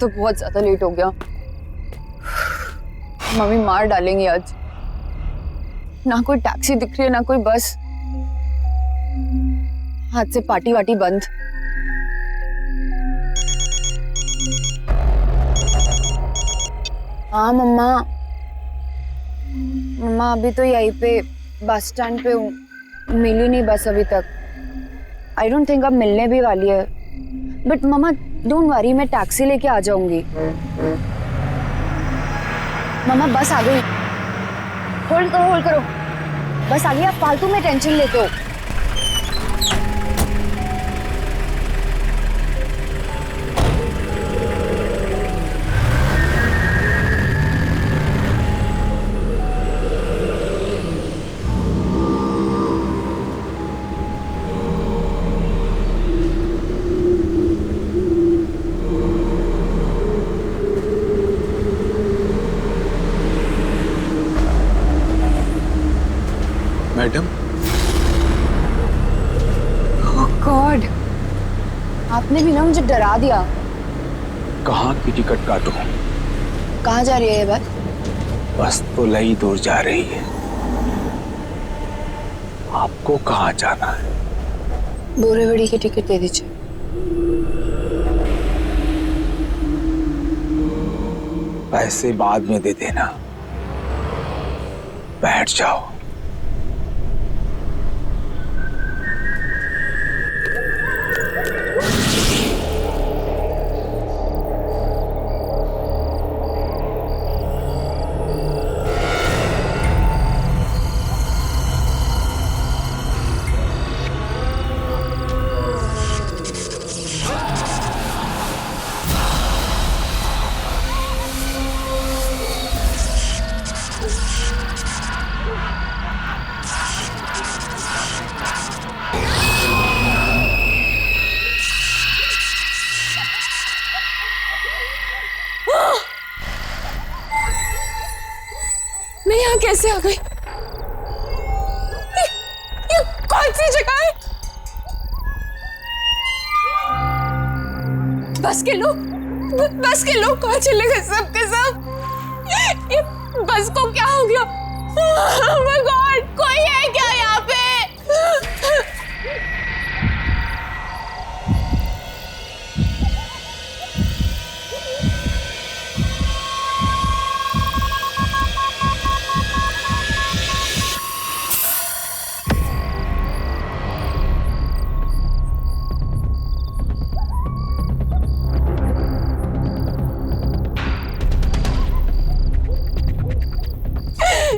तो बहुत ज्यादा लेट हो गया। मम्मी मार डालेंगी आज। ना कोई टैक्सी दिख रही है ना कोई बस। आज से पार्टी वाटी बंद। हाँ मम्मा, मम्मा अभी तो यहीं पे बस स्टैंड पे हूँ, मिली नहीं बस अभी तक। आई डोंट थिंक अब मिलने भी वाली है। बट मम्मा डोंट वरी, मैं टैक्सी लेके आ जाऊंगी। मम्मा बस आ गई। होल्ड करो होल्ड करो, बस आ गई। आप फालतू में टेंशन लेते हो। मैडम, ओह गॉड, आपने भी ना मुझे डरा दिया। कहाँ की टिकट काटूं? कहाँ जा रही है ये बस? बस तो लई दूर जा रही है। आपको कहाँ जाना है? बोरीवली की टिकट दे दीजिए। पैसे बाद में दे देना, बैठ जाओ। मैं यहाँ कैसे आ गई? ये कौन सी जगह है? बस के लोग कहाँ चले गए सब के सब? ये बस को क्या हो गया? Oh my God, कोई है क्या यहाँ पे?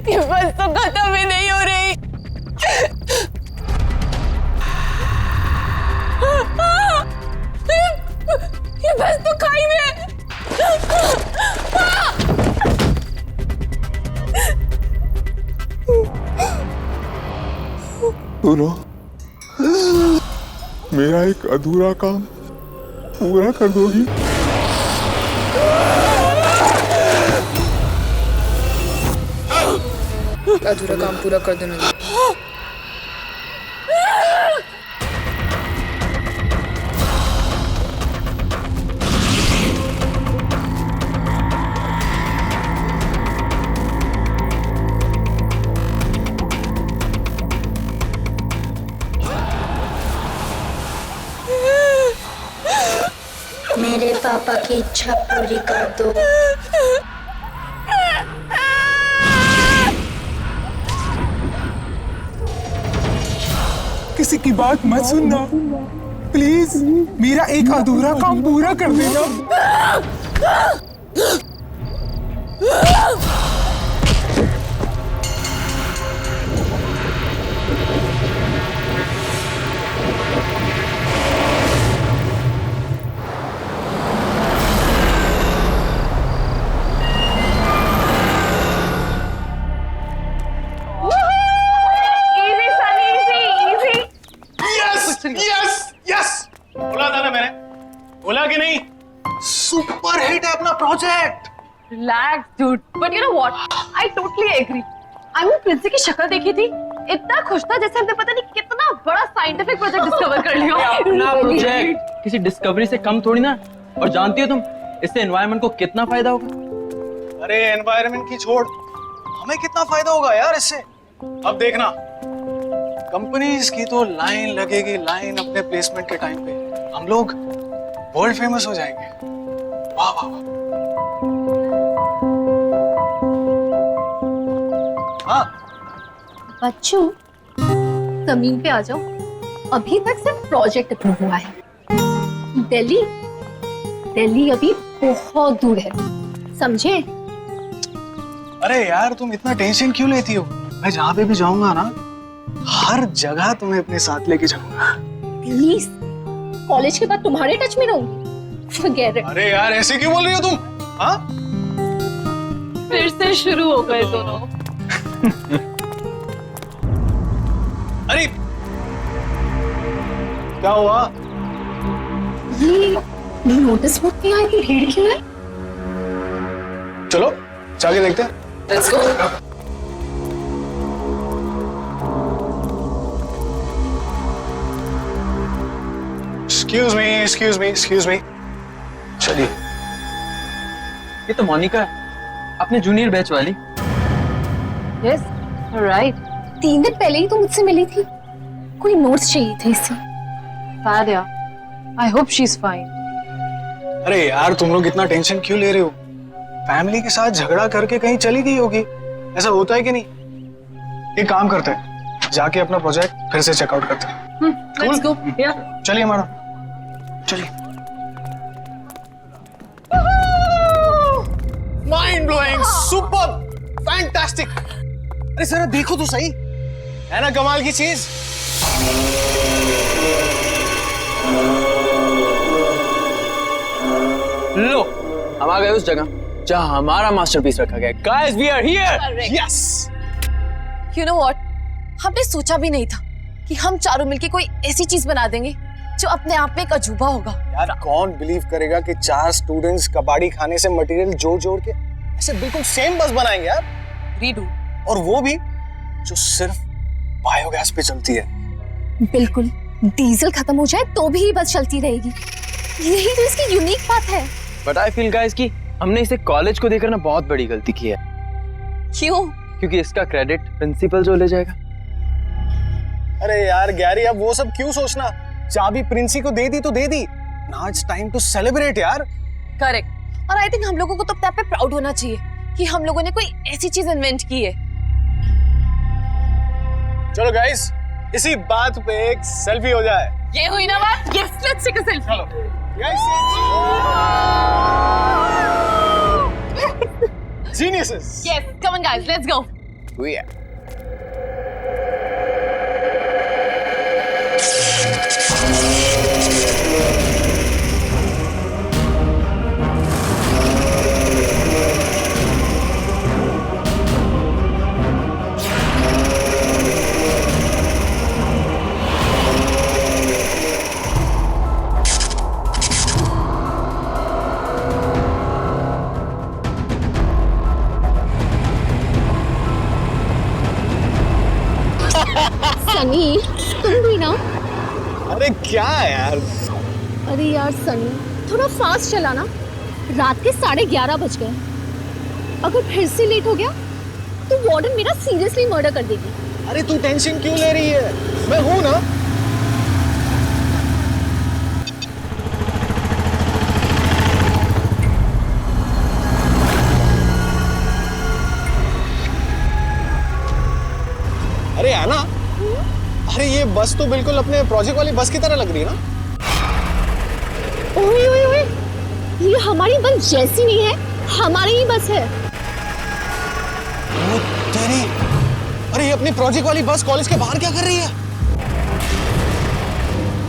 ये बस तो खत्म ही नहीं हो रही। ये बस तो खाई में है। सुनो, मेरा एक अधूरा काम पूरा कर दोगी? अधूरा काम पूरा कर देना। मेरे पापा की इच्छा पूरी कर दो। किसी की बात मत सुनना प्लीज, मेरा एक अधूरा काम पूरा कर देना। बोला था ना मैंने, बोला कि नहीं? सुपर हिट है अपना project. Relax, dude. But you know what? I totally agree. I mean, Princy की शक्ल देखी थी, इतना खुश था जैसे हमने पता नहीं कितना बड़ा साइंटिफिक प्रोजेक्ट डिस्कवर कर लिया। अपना प्रोजेक्ट किसी डिस्कवरी से कम थोड़ी ना। और जानती हो तुम, इससे एनवायरनमेंट को कितना फायदा होगा? अरे एनवायरनमेंट की छोड़, हमें कितना फायदा होगा यार इससे। अब देखना, कंपनीज की तो लाइन लगेगी, लाइन अपने प्लेसमेंट के टाइम पे। हम लोग वर्ल्ड फेमस हो जाएंगे। वाह वाह वाह। हाँ बच्चों, जमीन पे आ जाओ। अभी तक सिर्फ प्रोजेक्ट अप्रूव हुआ है। दिल्ली दिल्ली अभी बहुत दूर है, समझे? अरे यार तुम इतना टेंशन क्यों लेती हो? मैं जहाँ पे भी जाऊंगा ना, हर जगह तुम्हें अपने साथ लेके जाऊंगा। प्लीज, कॉलेज के बाद तुम्हारे टच में रहूंगी। Forget it. अरे यार ऐसे क्यों बोल रही हो तुम? हाँ? फिर से शुरू हो गए दोनों। अरे क्या हुआ? ये नोटिस बोर्ड पे यहाँ की भीड़ क्यों है? चलो जाके देखते हैं। Let's go. Excuse me. चलिए। ये तो मोनिका है, अपने जूनियर बैच वाली। Yes, right. 3 दिन पहले ही तो मुझसे मिली थी। कोई नोट्स चाहिए थे इसे। Bad यार। I hope she's fine. अरे यार तुम लोग इतना टेंशन क्यों ले रहे हो? फैमिली के साथ झगड़ा करके कहीं चली गई होगी, ऐसा होता है कि नहीं? एक काम करते हैं, जाके अपना प्रोजेक्ट फिर से चेकआउट करते हैं। Let's go. Yeah. चलिए हमारा, चलिए। Mind blowing, super, fantastic. अरे जरा देखो तो सही, है ना कमाल की चीज? लो, हम आ गए उस जगह जहां हमारा मास्टरपीस रखा गया है। Guys, we are here. Yes. You know what? हमने सोचा भी नहीं था कि हम चारों मिलके कोई ऐसी चीज बना देंगे जो अपने आप में एक अजूबा होगा। यार कौन बिलीव करेगा कि 4 स्टूडेंट्स कबाड़ी खाने से मटेरियल जोड़ जोड़ के ऐसे बिल्कुल सेम बस बनाएंगे यार। रीडू। और वो भी जो सिर्फ बायोगैस पे चलती है। बिल्कुल, डीजल खत्म हो जाए तो भी ये बस चलती रहेगी। यही तो इसकी यूनिक बात है। But I feel guys कि हमने इसे कॉलेज को देकर ना बहुत बड़ी गलती की है। क्यों? क्योंकि इसका क्रेडिट प्रिंसिपल जो ले जाएगा। अरे यार गैरी, अब वो सब क्यों सोचना? चाबी प्रिंसी को दे दी तो दे दी। Now it's time to celebrate यार। करेक्ट। और आई थिंक हम लोगों को तो अपने आप पे प्राउड होना चाहिए कि हम लोगों ने कोई ऐसी चीज इन्वेंट की है। चलो गाइस, इसी बात पे एक सेल्फी हो जाए। ये हुई ना बात? Yes, let's take a selfie. चलो guys, geniuses. Yes, come on guys, let's go. Sunny, तुम भी ना? अरे क्या यार? अरे यार सनी, थोड़ा फास्ट चलाना। रात के 11:30 बज गए। अगर फिर से लेट हो गया तो वार्डन मेरा सीरियसली मर्डर कर देगी। अरे तू टेंशन क्यों ले रही है? मैं हूं ना। अरे आना, अरे ये बस तो बिल्कुल अपने प्रोजेक्ट वाली बस की तरह लग रही है ना? ओए ओए ओए, ये हमारी बस जैसी नहीं है, हमारी ही बस है। ओ तेरी, अरे ये अपनी प्रोजेक्ट वाली बस कॉलेज के बाहर क्या कर रही है?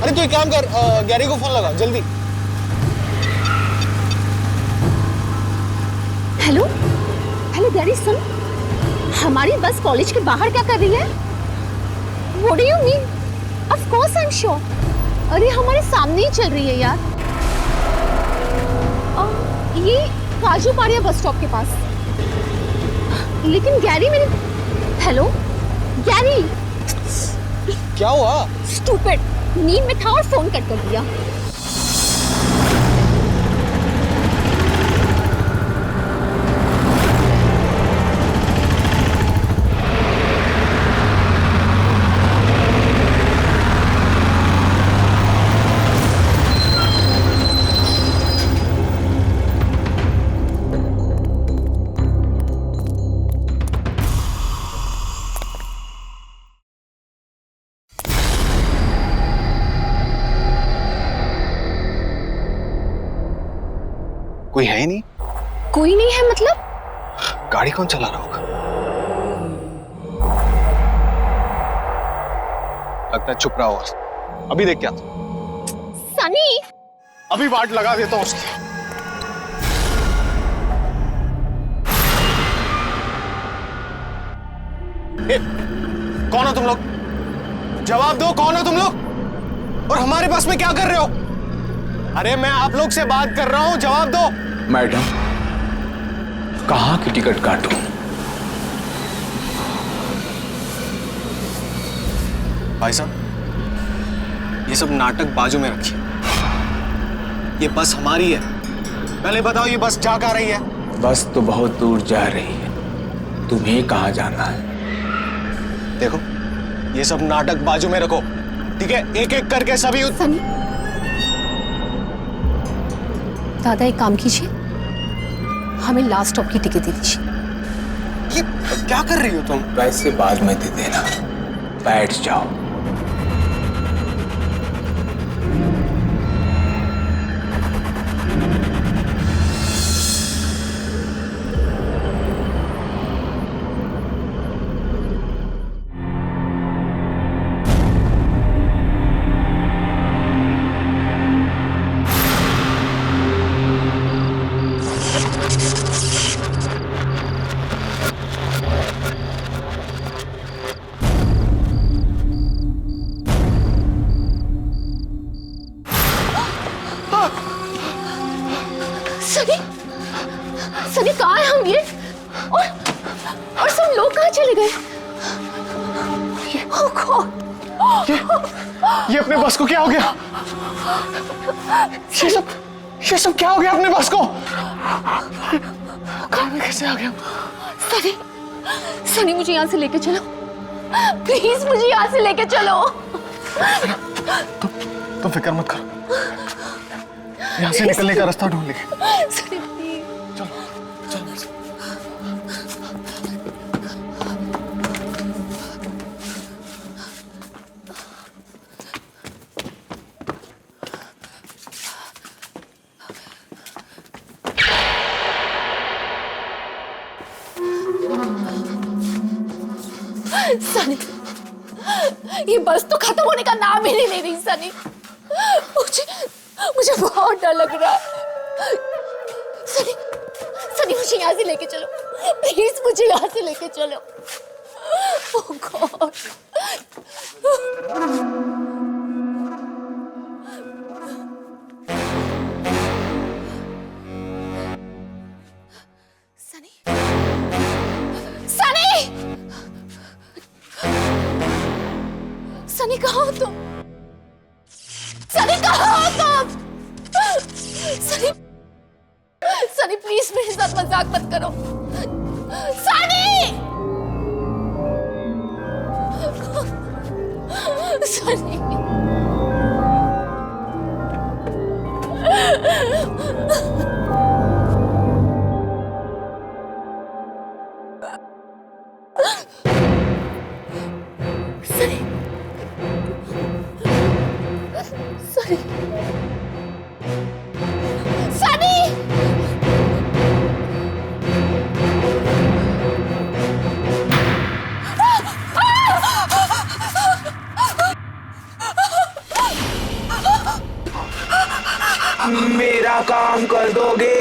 अरे तू एक काम कर, गैरी को फोन लगा जल्दी। हेलो हेलो गैरी, सुन, हमारी बस कॉलेज के बाहर क्या कर रही है? What do you mean? Of course I'm sure. अरे हमारे सामने ही चल रही है यार। ये काजू पाड़िया बस स्टॉप के पास। लेकिन गैरी मेरे, हेलो गैरी। क्या हुआ? Stupid, नींद में था और फोन कट कर दिया। कोई है ही नहीं। कोई नहीं है मतलब? गाड़ी कौन चला रहा होगा? लगता है चुप रहा होगा। अभी देख क्या सनी, अभी वाट लगा देता हूँ उसकी। कौन हो तुम लोग? जवाब दो, कौन हो तुम लोग? और हमारे बस में क्या कर रहे हो? अरे मैं आप लोग से बात कर रहा हूं, जवाब दो। मैडम, कहाँ की टिकट काटूं? भाई साहब, ये सब नाटक बाजू में रखिए। ये बस हमारी है। पहले बताओ, ये बस जा कहाँ रही है? बस तो बहुत दूर जा रही है, तुम्हें कहाँ जाना है? देखो, ये सब नाटक बाजू में रखो, ठीक है? एक एक करके सभी सनी, दादा एक काम कीजिए, हमें लास्ट स्टॉप की टिकट दे दीजिए। ये क्या कर रही हो तुम? पैसे बाद में दे देना, बैठ जाओ। सनी, सनी कहाँ है हम ये? और सब लोग कहाँ चले गए? Oh God! ये अपने बस को क्या हो गया? ये सब क्या हो गया अपने बस को? कार में कैसे आ गया? सनी, सनी मुझे यहाँ से लेके चलो, प्लीज मुझे यहाँ से लेके चलो। तुम फिक्र मत करो, यहाँ से निकलने का रास्ता ढूंढ लेंगे। सनी प्लीज। चलो चलो। सनी, ये बस तो खत्म होने का नाम ही नहीं ले रही सनी। मुझे बहुत डर लग रहा है। सनी, सनी मुझे यहाँ से लेके चलो, प्लीज मुझे यहाँ से लेके चलो। Oh God! सनी, सनी, सनी कहाँ हो तुम? सनी कहाँ हो तुम? सनी, सनी प्लीज मेरे साथ मजाक मत करो। सनी, सनी, सनी, सनी, सनी, मेरा काम कर दोगे?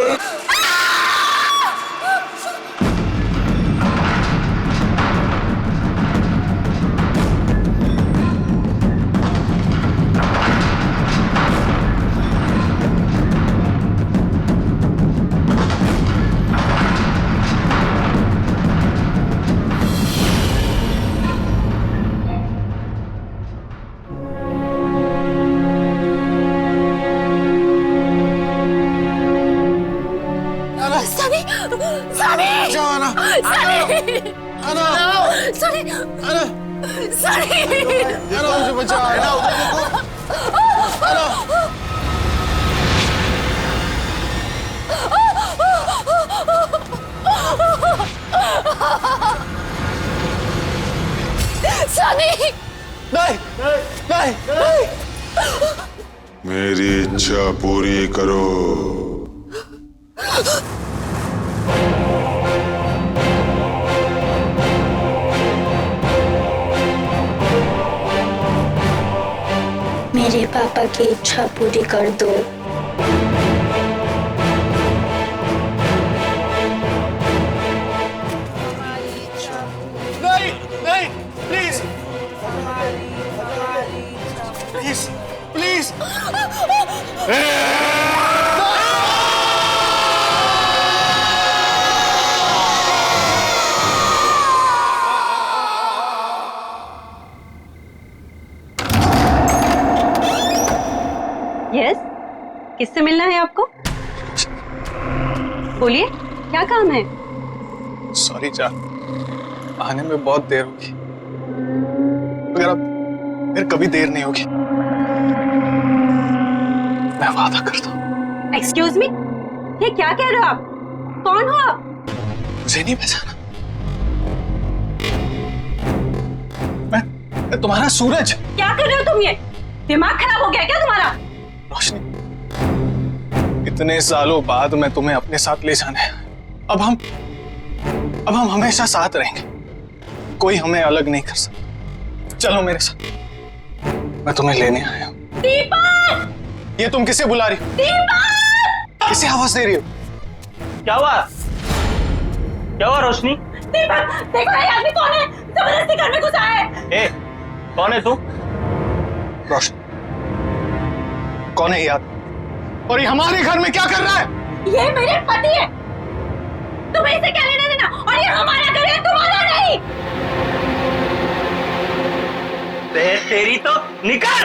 सनी, सनी, जाना। सनी, अना, सनी, अना, सनी, अना मुझे बचा। अना, अना। सनी, नहीं, नहीं, नहीं। मेरी इच्छा पूरी करो। मेरे पापा की इच्छा पूरी कर दो। नहीं नहीं, प्लीज प्लीज प्लीज। यस, किससे मिलना है आपको? बोलिए, क्या काम है? सॉरी जान, आने में बहुत देर होगी, मगर अब फिर कभी देर नहीं होगी, मैं वादा करता हूँ। एक्सक्यूज मी, ये क्या कह रहे हो आप? कौन हो आप? मुझे नहीं पहचाना? मैं तुम्हारा सूरज। क्या कर रहे हो तुम? ये दिमाग खराब हो गया क्या तुम्हारा? रोशनी, इतने सालों बाद मैं तुम्हें अपने साथ ले जाने आया। अब हम हमेशा साथ रहेंगे, कोई हमें अलग नहीं कर सकता। चलो मेरे साथ, मैं तुम्हें लेने आया हूँ। दीपक! ये तुम किसे बुला रही हो? दीपक! किसे आवाज दे रही हो? क्या हुआ? क्या हुआ रोशनी? दीपक, देखो ये आदमी कौन है? जबरदस्ती घर में घुसा है। ए, कौन है तू? रोशनी, कौन है ये आदमी? और ये हमारे घर में क्या कर रहा है? ये मेरे पति है, तुम्हें इसे क्या लेना देना? और ये हमारा घर है, तुम्हारा नहीं। तेरी तो निकल!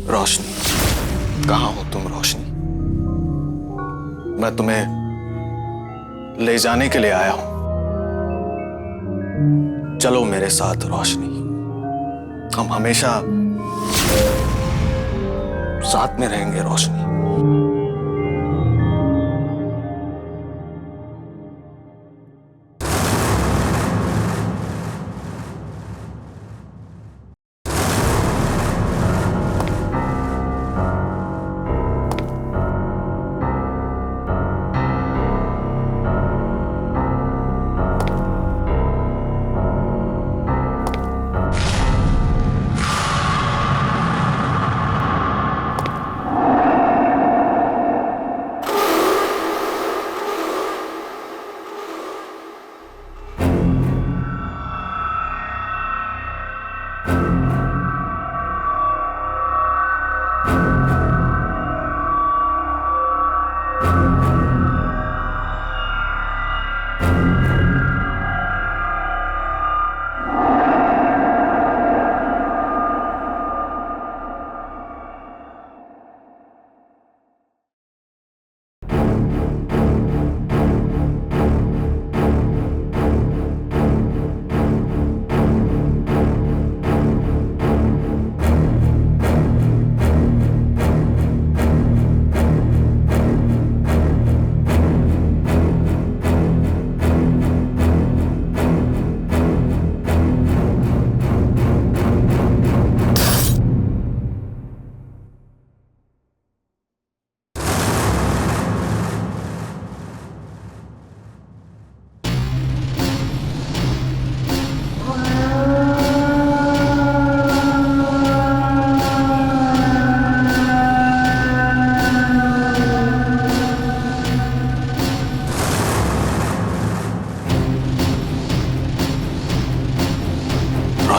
रोशनी, कहाँ हो तुम रोशनी? मैं तुम्हें ले जाने के लिए आया हूं। चलो मेरे साथ रोशनी, हम हमेशा साथ में रहेंगे रोशनी।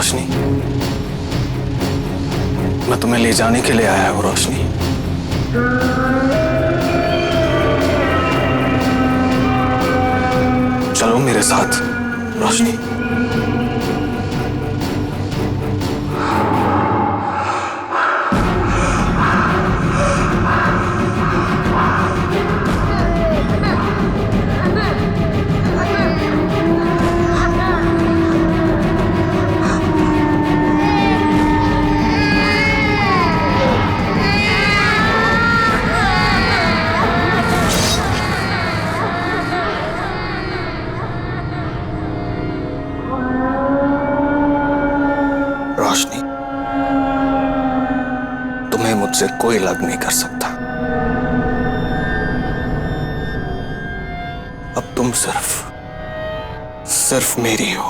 रोशनी, मैं तुम्हें ले जाने के लिए आया हूँ रोशनी। चलो मेरे साथ रोशनी। रोशनी, तुम्हें मुझसे कोई अलग नहीं कर सकता। अब तुम सिर्फ मेरी हो।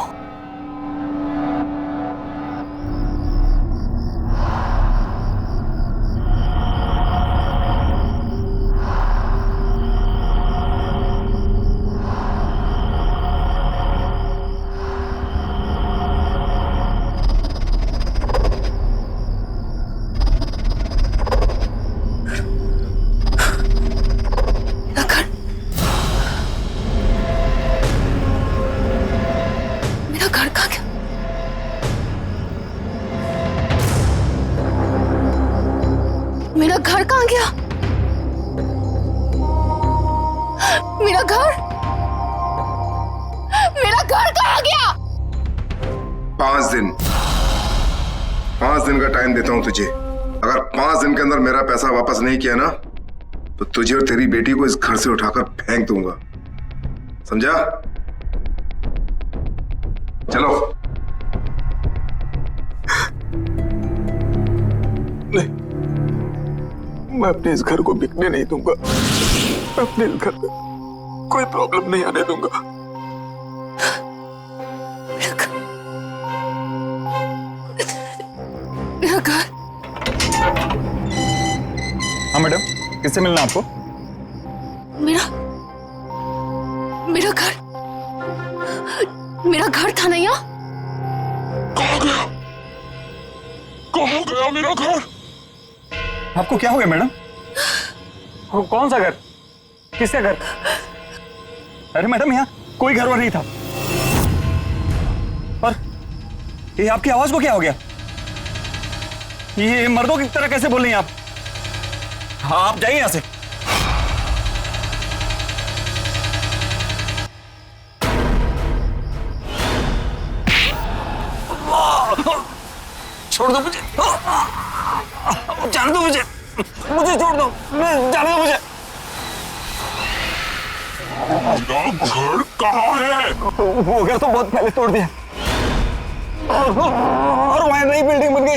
मेरा घर कहाँ गया? मेरा घर कहाँ गया? 5 दिन 5 दिन का टाइम देता हूं तुझे। अगर 5 दिन के अंदर मेरा पैसा वापस नहीं किया ना तो तुझे और तेरी बेटी को इस घर से उठाकर फेंक दूंगा, समझा? चलो। नहीं, मैं अपने इस घर को बिकने नहीं दूंगा। मैं अपने इस घर में कोई प्रॉब्लम नहीं आने दूंगा। मेरा घर। हाँ मैडम, किससे मिलना आपको? मेरा घर था ना यहाँ। कहाँ गया मेरा घर? आपको क्या हो गया मैडम? कौन सा घर? किसका घर? अरे मैडम, यहाँ कोई घर वर नहीं था। और ये आपकी आवाज को क्या हो गया? ये मर्दों की तरह कैसे बोल रही हैं आप? हाँ, आप जाइए यहाँ से। छोड़ दो मुझे, जाने दो मुझे छोड़ दो, जाने दो मुझे। घर कहाँ है? वो घर तो बहुत पहले तोड़ दिया और वहां नई बिल्डिंग बन गई।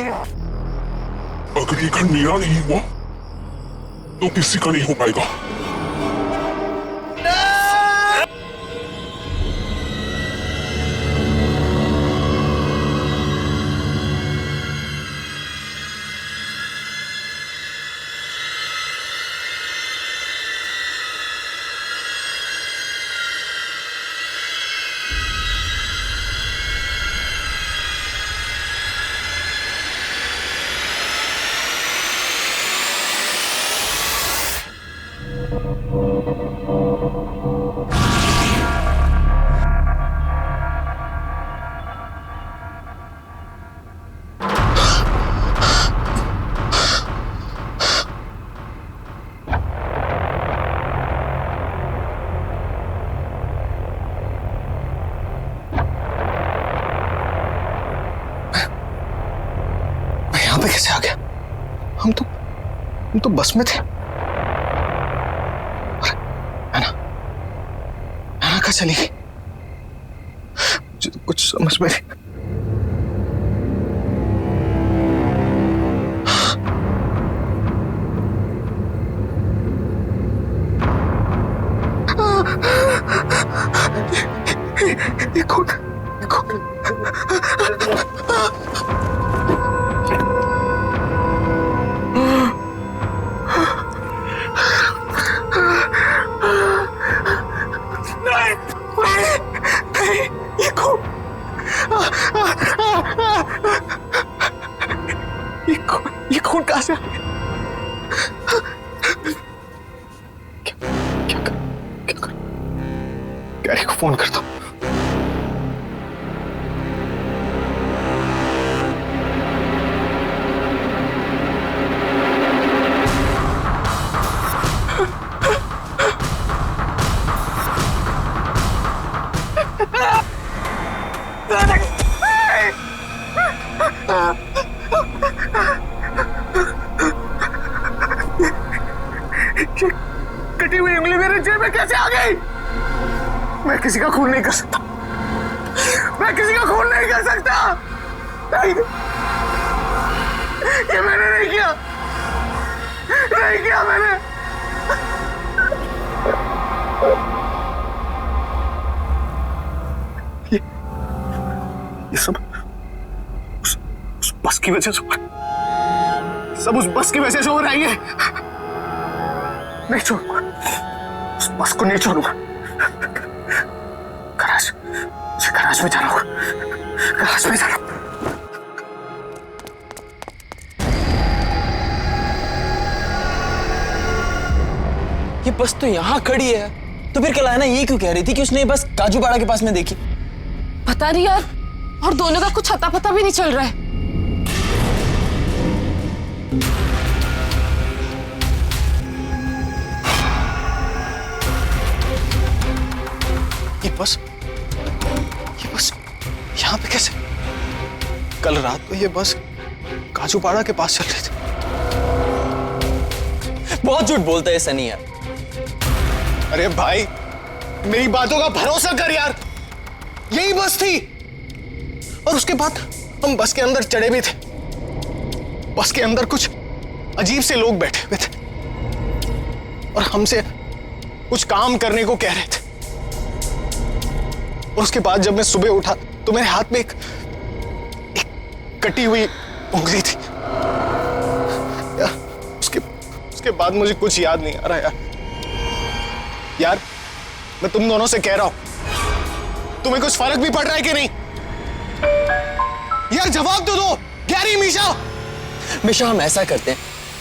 अगर ये घर मेरा नहीं हुआ तो किसी का नहीं हो पाएगा। यहाँ पे कैसे आ गया? हम तो बस में थे। अरे ऐना कहाँ चली गई? मुझे तो कुछ समझ में नहीं। ये कौन? नहीं, ये कौन? से आ गए? क्या कर? गैरी को फोन करता हूँ। कटी हुई उंगली मेरे जेब में कैसे आ गई? मैं किसी का खून नहीं कर सकता। मैं किसी का खून नहीं कर सकता। नहीं, ये मैंने नहीं किया। नहीं किया मैंने। ये सब उस बस की वजह से हो रहा है। सब उस बस की वजह से हो रहा है। ये नहीं छोड़ूंगा। उस बस को नहीं छोड़ूंगा। गराज में जाना होगा। गराज में जाना। ये बस तो यहाँ खड़ी है, तो फिर कल आना ये क्यों कह रही थी कि उसने बस काजूपाड़ा के पास में देखी? पता नहीं यार, और दोनों का कुछ अता पता भी नहीं चल रहा है। ये बस यहाँ पे कैसे? कल रात को ये बस काजूपाड़ा के पास चल रही थी। बहुत झूठ बोलता है सनी यार। अरे भाई, मेरी बातों का भरोसा कर यार। यही बस थी। और उसके बाद हम बस के अंदर चढ़े भी थे। बस के अंदर कुछ अजीब से लोग बैठे हुए थे और हमसे कुछ काम करने को कह रहे थे। और उसके बाद जब मैं सुबह उठा तो मेरे हाथ में एक कटी हुई उंगली थी। यार, उसके बाद मुझे कुछ याद नहीं आ रहा यार। मैं तुम दोनों से कह रहा हूं, तुम्हें कुछ फर्क भी पड़ रहा है कि नहीं? यार जवाब तो दो। गैरी, मिशा, हम ऐसा करते हैं,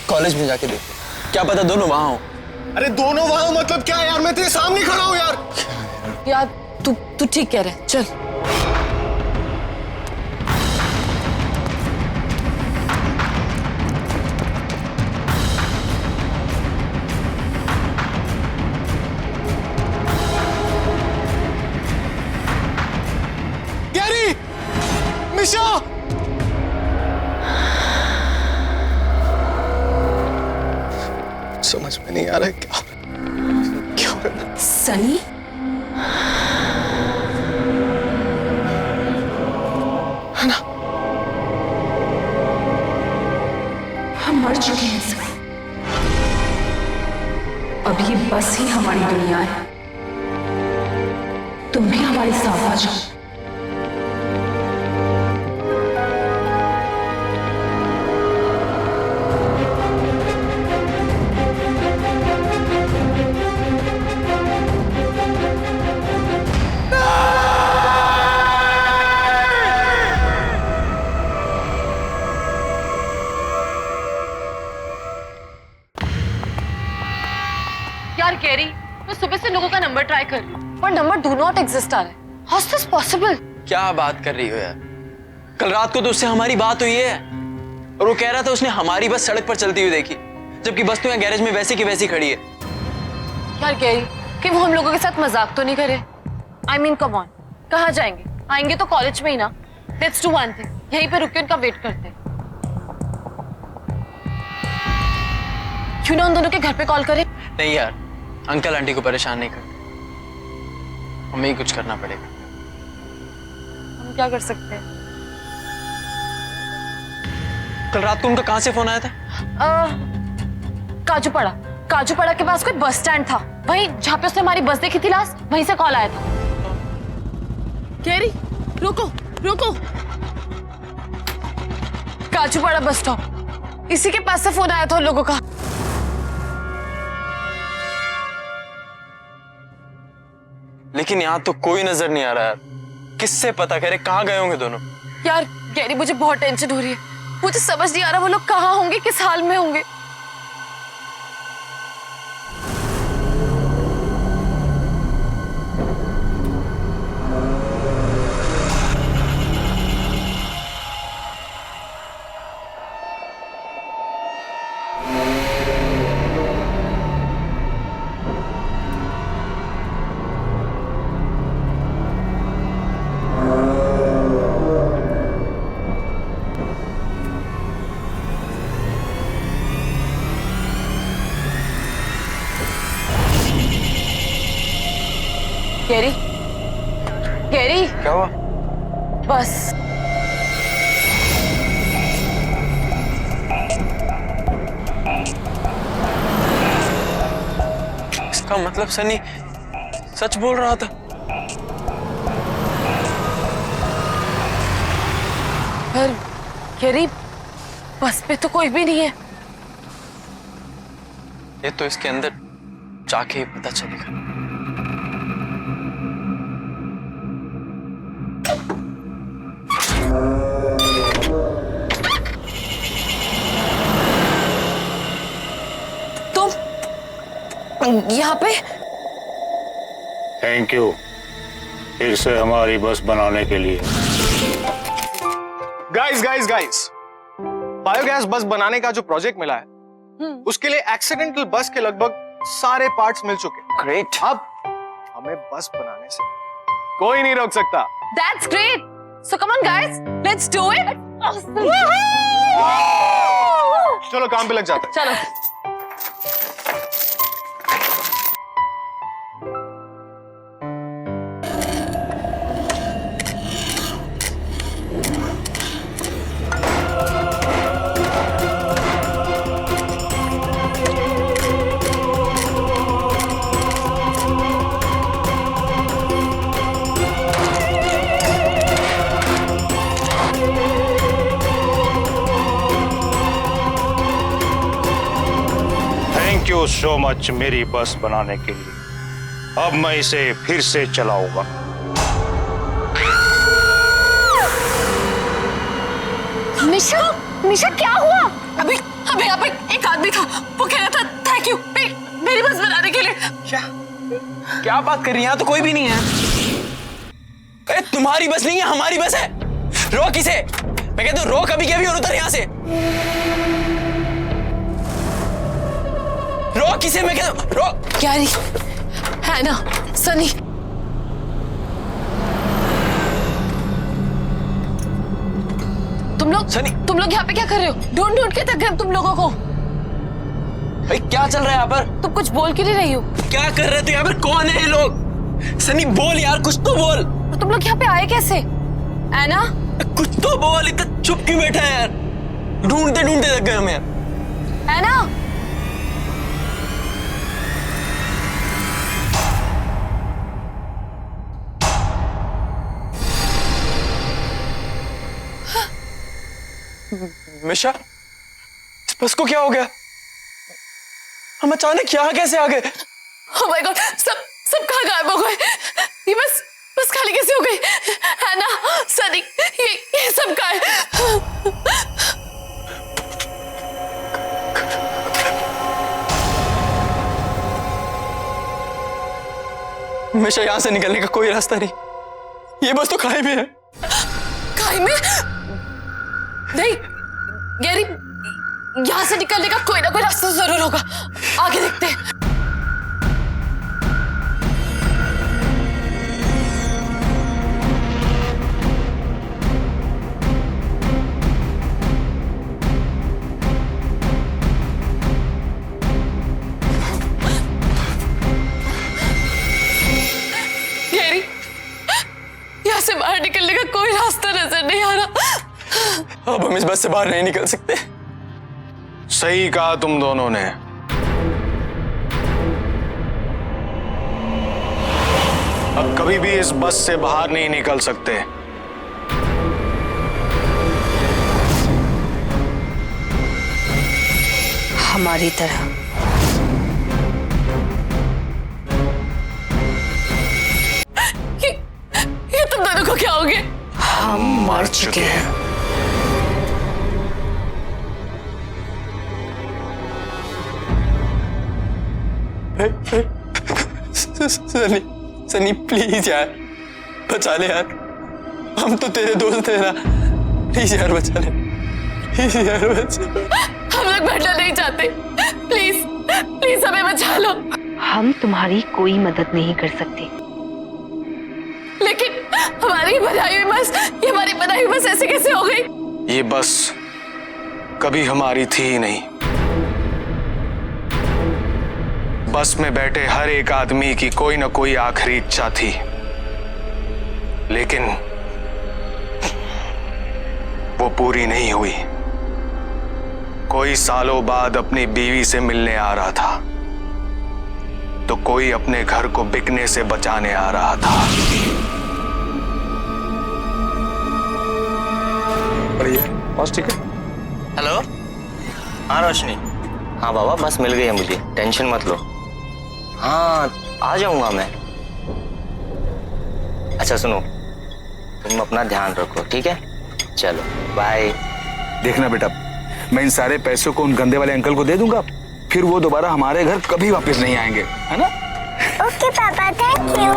कॉलेज में जाके देखते हैं, क्या पता दोनों वहां हो। अरे दोनों वहां हो मतलब क्या यार? मैं तेरे सामने खड़ा हूं यार। यार तू ठीक कह रहा है, चल। गैरी, मिशा, समझ में नहीं आ रहा है क्या हो रहा है। सनी, है ना? हम मर चुके हैं सब। अब ये बस ही हमारी दुनिया है। तुम भी हमारे साथ आ जाओ। यार गैरी, मैं सुबह से लोगों का नंबर ट्राई कर रही हूँ, पर नंबर डू नॉट एग्जिस्ट आ रहा है। How is this possible? क्या बात कर रही हो यार? कल रात को तो उससे हमारी बात हुई है और वो कह रहा था उसने हमारी बस सड़क पर चलती हुई देखी, जबकि बस तो यहाँ गैरेज में वैसी की वैसी खड़ी है। यार गैरी, कि वो हम लोगों के साथ मजाक तो नहीं करे? आई मीन कम ऑन, कहाँ जाएंगे? आएंगे तो कॉलेज में ही ना। लेट्स डू वन थिंग, यहीं पे रुक के उनका वेट करते हैं। क्यों ना उन दोनों के घर पे कॉल करें? नहीं यार, अंकल आंटी को परेशान नहीं करते, हमें ही कुछ करना पड़ेगा। हम क्या कर सकते हैं? कल रात को उनका कहाँ से फोन आया था? काजूपाड़ा के पास कोई बस स्टैंड था, वहीं जहाँ पे उसने हमारी बस देखी थी लास्ट, वहीं से कॉल आया था। गैरी, रुको। काजूपाड़ा बस स्टॉप, इसी के पास से फोन आया था उन लोगों का। लेकिन यहाँ तो कोई नजर नहीं आ रहा यार। किससे पता करे कहाँ गए होंगे दोनों? यार गैरी, मुझे बहुत टेंशन हो रही है। मुझे समझ नहीं आ रहा वो लोग कहाँ होंगे, किस हाल में होंगे। गैरी, गैरी, क्या हुआ? बस इसका मतलब सनी सच बोल रहा था। पर गैरी, बस पे तो कोई भी नहीं है। ये तो इसके अंदर जाके ही पता चलेगा। यहाँ पे थैंक यू फिर से हमारी बस बनाने के लिए। गाइस गाइस गाइस, बायोगैस बस बनाने का जो प्रोजेक्ट मिला है उसके लिए एक्सीडेंटल बस के लगभग सारे पार्ट्स मिल चुके। ग्रेट। अब हमें बस बनाने से कोई नहीं रोक सकता। That's great. So come on guys, let's do it. चलो काम पे लग जाते हैं। चलो। थैंक यू सो मच मेरी बस बनाने के लिए। अब मैं इसे फिर से चलाऊंगा। निशा, निशा क्या हुआ? अभी अभी यहाँ पे एक आदमी था, वो कह रहा था थैंक यू मेरी बस बनाने के लिए। क्या बात कर रही है? यहाँ तो कोई भी नहीं है। अरे तुम्हारी बस नहीं है, हमारी बस है। रोक इसे। मैं कहता हूँ रोक अभी के अभी और उतर यहाँ से। रोक इसे, मैं कहता हूँ रोक। गैरी, है ना, सनी, तुम लोग यहाँ पे क्या कर रहे हो? ढूंढ ढूंढ के थक गए तुम लोगों को। भाई क्या चल रहा है यहाँ पर? तुम कुछ बोल क्यों नहीं रही हो? क्या कर रहे थे यहाँ पर? कौन है ये लोग? सनी बोल यार, कुछ तो बोल। और तुम लोग यहाँ पे आए कैसे? ऐना, कुछ तो बोल, इतना चुप क्यों बैठा है यार? ढूंढते ढूंढते थक गए हम यार। ऐना, मिशा, इस बस को क्या हो गया? हम अचानक यहाँ कैसे आ गए? ओह माय गॉड, सब कहाँ गायब हो गए? ये बस खाली कैसे हो गई? है ना सनी, ये सब कहाँ है? मिशा, यहाँ से निकलने का कोई रास्ता नहीं। ये बस तो खाई में है। खाई में? नहीं गैरी, यहाँ से निकलने का कोई ना कोई रास्ता जरूर होगा। आगे देखते हैं। गैरी, यहाँ से बाहर निकलने का कोई रास्ता नजर नहीं आ रहा। अब हम इस बस से बाहर नहीं निकल सकते। सही कहा तुम दोनों ने। अब कभी भी इस बस से बाहर नहीं निकल सकते। हमारी तरह। ये तुम दोनों को क्या हो गया? हम मर चुके हैं। सनी सनी प्लीज यार बचा ले यार, हम तो तेरे दोस्त हैं ना, प्लीज यार बचा ले, प्लीज यार बचा। हम लोग मरना नहीं चाहते, प्लीज प्लीज हमें बचा लो। हम तुम्हारी कोई मदद नहीं कर सकते। लेकिन हमारी बनाई हुई बस, ये हमारी बनाई हुई बस ऐसे कैसे हो गई? ये बस कभी हमारी थी ही नहीं। बस में बैठे हर एक आदमी की कोई ना कोई आखिरी इच्छा थी, लेकिन वो पूरी नहीं हुई। कोई सालों बाद अपनी बीवी से मिलने आ रहा था, तो कोई अपने घर को बिकने से बचाने आ रहा था। हेलो, हाँ रोशनी, हाँ बाबा बस मिल गई है मुझे, टेंशन मत लो। हाँ आ जाऊंगा मैं। अच्छा सुनो, तुम अपना ध्यान रखो, ठीक है? चलो बाय। देखना बेटा, मैं इन सारे पैसों को उन गंदे वाले अंकल को दे दूंगा, फिर वो दोबारा हमारे घर कभी वापस नहीं आएंगे, है ना? ओके पापा, थैंक यू।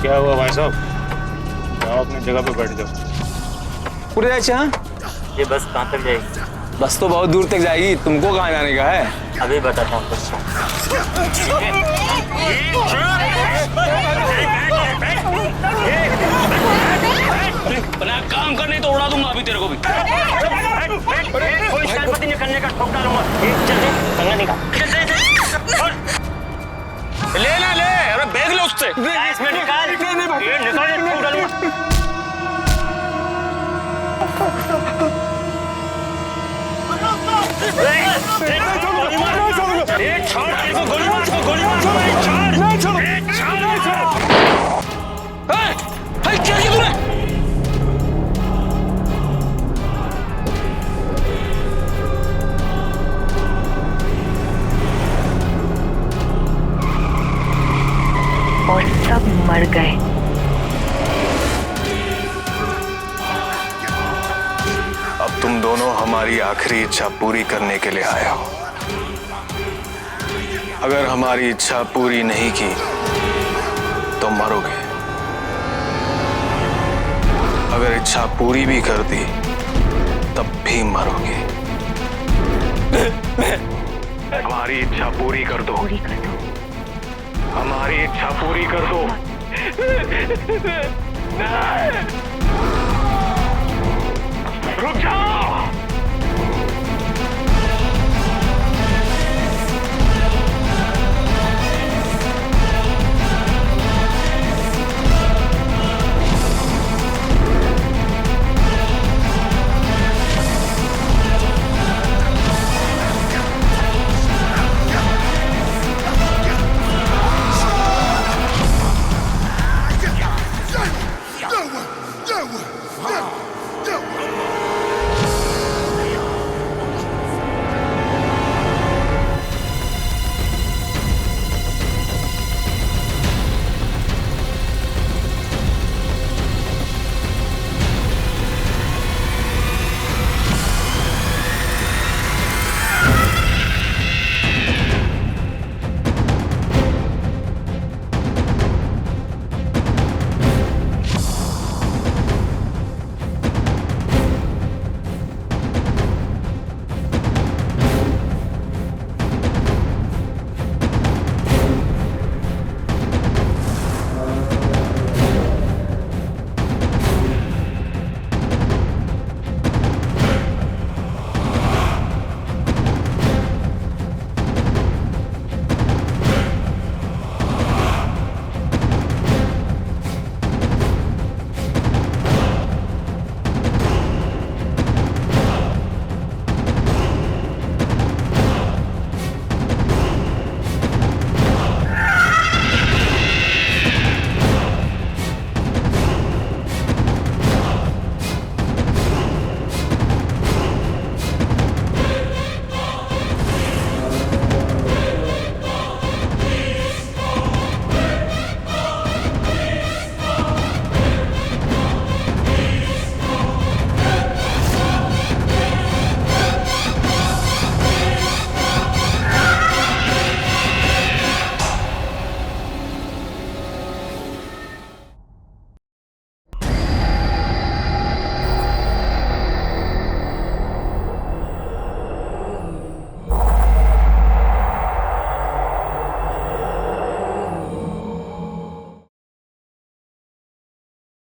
क्या हुआ भाई साहब? जाओ अपनी जगह पे बैठ जाओ। पूरे अच्छा, ये बस कहाँ तक जाएगी? बस तो बहुत दूर तक जाएगी, तुमको कहाँ जाने का है? अभी बताता हूँ बस। बना काम कर, नहीं तो उड़ा दूंगा अभी तेरे को भी। कोई शरारत नहीं करने का, ठोक डालूंगा। चल दे, कंगा निकाल। ले ना ले, अरे भेज ले उससे। इसमें निकाल, ये निकाल, ठोक डालूंगा। गोली मार, छोड़, गोली मार, गोली मार, छोड़, क्या किया तूने? और सब मर गए। अब तुम दोनों हमारी आखिरी इच्छा पूरी करने के लिए आए हो। अगर हमारी इच्छा पूरी नहीं की तो मरोगे, अगर इच्छा पूरी भी कर दी तब भी मरोगे। हमारी इच्छा पूरी कर दो, पूरी कर दो। हमारी इच्छा पूरी कर दो। रुक जाओ।